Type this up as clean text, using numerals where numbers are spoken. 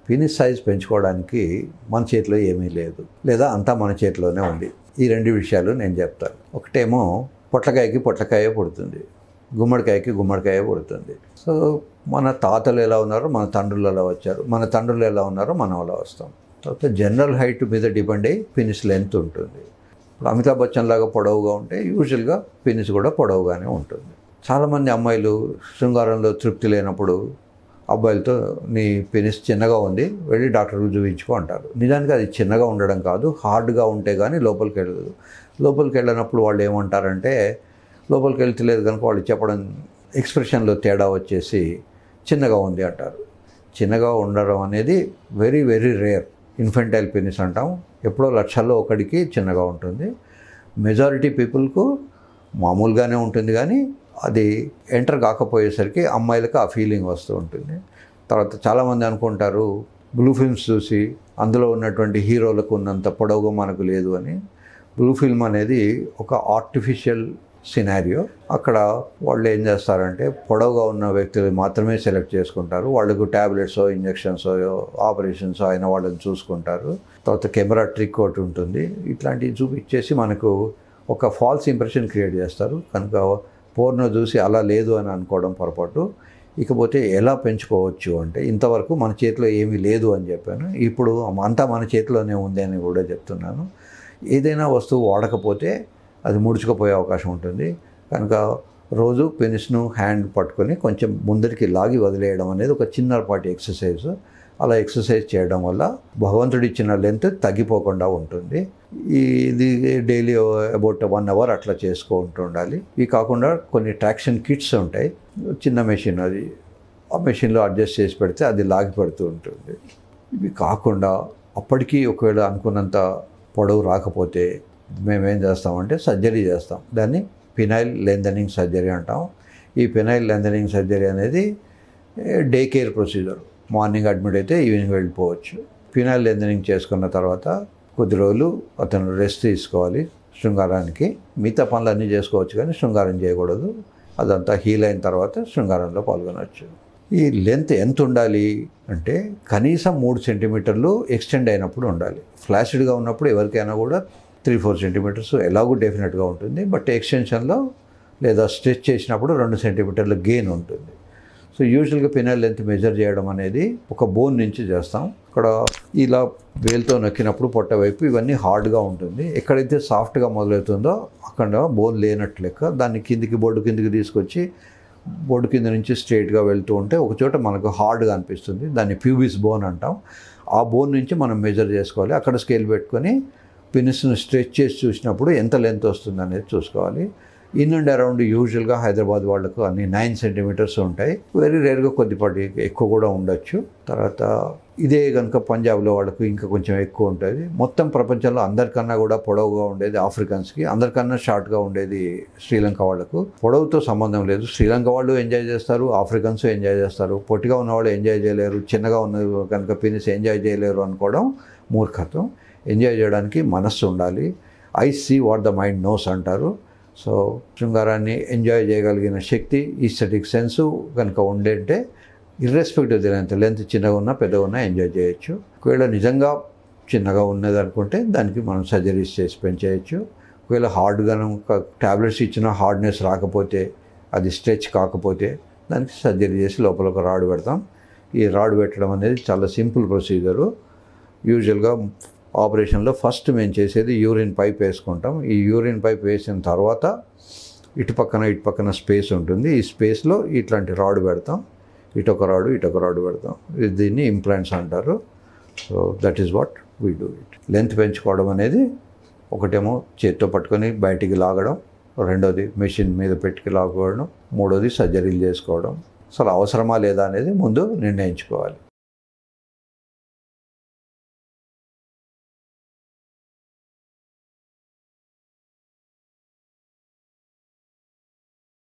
Penis size పెంచుకోవడానికి మన చేతిలో ఏమీ లేదు, లేదా అంతా మన చేతిలోనే ఉంది. ఈ రెండు విషయాలు నేను చెప్తాను. ఒకటేమో పొట్లకాయకి పొట్లకాయ పుడుతుంది, గుమ్మడికాయకి గుమ్మడికాయ పుడుతుంది. సో మన తాతలు ఎలా ఉన్నారో మన తండ్రులు ఎలా వచ్చారు, మన తండ్రులు ఎలా ఉన్నారో మనం అలా వస్తాం. తర్వాత జనరల్ హైట్ మీద డిపెండ్ అయ్యి పీనిస్ లెంత్ ఉంటుంది. ఇప్పుడు అమితాబ్ బచ్చన్ లాగా పొడవుగా ఉంటే యూజువల్గా పీనిస్ కూడా పొడవుగానే ఉంటుంది. చాలామంది అమ్మాయిలు శృంగారంలో తృప్తి లేనప్పుడు అబ్బాయిలతో నీ పెనిస్ చిన్నగా ఉంది, వెళ్ళి డాక్టర్కి చూపించుకో అంటారు. నిజానికి అది చిన్నగా ఉండడం కాదు, హార్డ్గా ఉంటే కానీ లోపలికి వెళ్ళదు. లోపలికి వెళ్ళినప్పుడు వాళ్ళు ఏమంటారంటే, లోపలికి వెళ్తలేదు కనుక వాళ్ళు చెప్పడం ఎక్స్ప్రెషన్లో తేడా వచ్చేసి చిన్నగా ఉంది అంటారు. చిన్నగా ఉండడం అనేది very very rare. Infantile penis అంటాం, ఎప్పుడో లక్షల్లో ఒకడికి చిన్నగా ఉంటుంది. మెజారిటీ పీపుల్కు మామూలుగానే ఉంటుంది, కానీ అది ఎంటర్ కాకపోయేసరికి అమ్మాయిలకు ఆ ఫీలింగ్ వస్తూ ఉంటుంది. తర్వాత చాలామంది అనుకుంటారు బ్లూ ఫిల్మ్స్ చూసి అందులో ఉన్నటువంటి హీరోలకు ఉన్నంత పొడవుగా మనకు లేదు అని. బ్లూ ఫిల్మ్ అనేది ఒక ఆర్టిఫిషియల్ సినారియో. అక్కడ వాళ్ళు ఏం చేస్తారంటే పొడవుగా ఉన్న వ్యక్తులు మాత్రమే సెలెక్ట్ చేసుకుంటారు. వాళ్ళకు ట్యాబ్లెట్స్, ఇంజెక్షన్స్, ఆపరేషన్స్ అయిన వాళ్ళని చూసుకుంటారు. తర్వాత కెమెరా ట్రిక్ ఒకటి ఉంటుంది. ఇట్లాంటివి చూపించేసి మనకు ఒక ఫాల్స్ ఇంప్రెషన్ క్రియేట్ చేస్తారు. కనుక పోర్నో చూసి అలా లేదు అని అనుకోవడం పొరపాటు. ఇకపోతే ఎలా పెంచుకోవచ్చు అంటే, ఇంతవరకు మన చేతిలో ఏమీ లేదు అని చెప్పాను, ఇప్పుడు అంతా మన చేతిలోనే ఉంది అని కూడా చెప్తున్నాను. ఏదైనా వస్తువు వాడకపోతే అది ముడుచుకుపోయే అవకాశం ఉంటుంది. కనుక రోజు పెనిస్ను హ్యాండ్ పట్టుకొని కొంచెం ముందరికి లాగి వదిలేయడం అనేది ఒక చిన్నపాటి ఎక్సర్సైజ్. అలా ఎక్సర్సైజ్ చేయడం వల్ల భగవంతుడు ఇచ్చిన లెంత్ తగ్గిపోకుండా ఉంటుంది. ఇది డైలీ అబౌట్ 1 hour అట్లా చేసుకుంటూ ఉండాలి. ఇవి కాకుండా కొన్ని ట్రాక్షన్ కిట్స్ ఉంటాయి, చిన్న మెషిన్, అది ఆ మెషిన్లో అడ్జస్ట్ చేసి పెడితే అది లాగి పెడుతూ ఉంటుంది. ఇవి కాకుండా అప్పటికీ ఒకవేళ అనుకున్నంత పొడవు రాకపోతే మేమేం చేస్తామంటే సర్జరీ చేస్తాం. దాన్ని పినైల్ లెంథనింగ్ సర్జరీ అంటాం. ఈ పినైల్ లెంథనింగ్ సర్జరీ అనేది day care procedure. Morning admit అయితే ఈవినింగ్ వెళ్ళిపోవచ్చు. పినైల్ లెంథనింగ్ చేసుకున్న తర్వాత కొద్ది రోజులు అతను రెస్ట్ తీసుకోవాలి శృంగారానికి. మిగతా పనులన్నీ చేసుకోవచ్చు కానీ శృంగారం చేయకూడదు. అదంతా హీల్ అయిన తర్వాత శృంగారంలో పాల్గొనవచ్చు. ఈ లెంత్ ఎంత ఉండాలి అంటే కనీసం 3 సెంటీమీటర్లు ఎక్స్టెండ్ అయినప్పుడు ఉండాలి. ఫ్లాసిడ్గా ఉన్నప్పుడు ఎవరికైనా కూడా 3-4 సెంటీమీటర్స్ ఎలాగూ డెఫినెట్గా ఉంటుంది. బట్ ఎక్స్టెన్షన్లో లేదా స్ట్రెచ్ చేసినప్పుడు 2 సెంటీమీటర్ల గెయిన్ ఉంటుంది. సో యూజువల్గా పినైల్ లెంత్ మెజర్ చేయడం అనేది ఒక బోన్ నుంచి చేస్తాం. ఇక్కడ ఇలా వేలుతో నొక్కినప్పుడు పొట్ట వైపు ఇవన్నీ హార్డ్గా ఉంటుంది. ఎక్కడైతే సాఫ్ట్గా మొదలవుతుందో అక్కడ బోన్ లేనట్టు లెక్క. దాన్ని బోర్డు కిందికి తీసుకొచ్చి బోర్డు కింద నుంచి స్ట్రైట్గా వెళ్తూ ఉంటే ఒకచోట మనకు హార్డ్గా అనిపిస్తుంది. దాన్ని ప్యూబిస్ బోన్ అంటాం. ఆ బోన్ నుంచి మనం మెజర్ చేసుకోవాలి. అక్కడ స్కేల్ పెట్టుకొని పెనిస్ను స్ట్రెచ్ చేసి చూసినప్పుడు ఎంత లెంత్ వస్తుంది అనేది చూసుకోవాలి. ఇన్ అండ్ అరౌండ్ యూజువల్గా హైదరాబాద్ వాళ్ళకు అన్ని 9 సెంటీమీటర్స్ ఉంటాయి. వెరీ రేర్గా కొద్దిపాటి ఎక్కువ కూడా ఉండొచ్చు. తర్వాత ఇదే కనుక పంజాబ్లో వాళ్ళకు ఇంకా కొంచెం ఎక్కువ ఉంటుంది. మొత్తం ప్రపంచంలో అందరికన్నా కూడా పొడవుగా ఉండేది ఆఫ్రికన్స్కి, అందరికన్నా షార్ట్గా ఉండేది శ్రీలంక వాళ్ళకు. పొడవుతో సంబంధం లేదు. శ్రీలంక వాళ్ళు ఎంజాయ్ చేస్తారు, ఆఫ్రికన్స్ ఎంజాయ్ చేస్తారు. పొట్టిగా ఉన్నవాళ్ళు ఎంజాయ్ చేయలేరు, చిన్నగా ఉన్నది కనుక పెనిస్ ఎంజాయ్ చేయలేరు అనుకోవడం మూర్ఖత్వం. ఎంజాయ్ చేయడానికి మనస్సు ఉండాలి. I see what the mind knows అంటారు. సో శృంగారాన్ని ఎంజాయ్ చేయగలిగిన శక్తి, ఈస్థెటిక్ సెన్సు కనుక ఉండే ఇర్రెస్పెక్టివ్ లెంత్ చిన్నగా ఉన్నా పెద్దగా ఉన్నా ఎంజాయ్ చేయొచ్చు. ఒకవేళ నిజంగా చిన్నగా ఉన్నది అనుకుంటే దానికి మనం సర్జరీస్ చేసి పెంచేయచ్చు. ఒకవేళ హార్డ్గా ట్యాబ్లెట్స్ ఇచ్చిన హార్డ్నెస్ రాకపోతే, అది స్ట్రెచ్ కాకపోతే దానికి సర్జరీ చేసి లోపల ఒక రాడ్ పెడతాం. ఈ రాడ్ పెట్టడం అనేది చాలా సింపుల్ ప్రొసీజరు. యూజువల్గా ఆపరేషన్లో ఫస్ట్ మేము చేసేది యూరిన్ పైప్ వేసుకుంటాం. ఈ యూరిన్ పైప్ వేసిన తర్వాత ఇటు పక్కన స్పేస్ ఉంటుంది. ఈ స్పేస్లో ఇట్లాంటి రాడ్ పెడతాం. ఇటొక రాడు పెడతాం. దీన్ని ఇంప్లాంట్స్ అంటారు. So that is what we do it. Length పెంచుకోవడం అనేది ఒకటేమో చేత్తో పట్టుకొని బయటికి లాగడం, రెండోది మెషిన్ మీద పెట్టుకు లాగడం, మూడోది సర్జరీలు చేసుకోవడం. అసలు అవసరమా లేదా అనేది ముందు నిర్ణయించుకోవాలి.